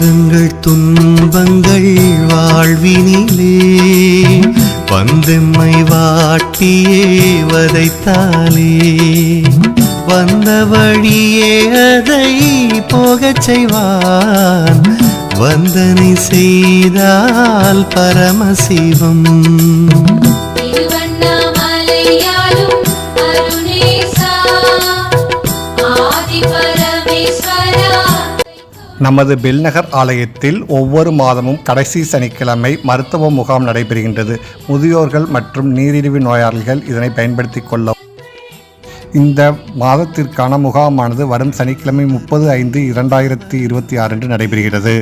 துயரங்கள் துன்பங்கள் வாழ்வினிலே வந்தெம்மை வாட்டியே வதைத்தாலே வந்த வழியே அதை போகச் செய்வான் வந்தனை செய்தால் பரமசிவம். நமது பெல்நகர் ஆலயத்தில் ஒவ்வொரு மாதமும் கடைசி சனிக்கிழமை மருத்துவ முகாம் நடைபெறுகின்றது. முதியோர்கள் மற்றும் நீரிழிவு நோயாளிகள் இதனை பயன்படுத்திக் கொள்ள. இந்த மாதத்திற்கான முகாமானது வரும் சனிக்கிழமை 30/5/2026 நடைபெறுகிறது.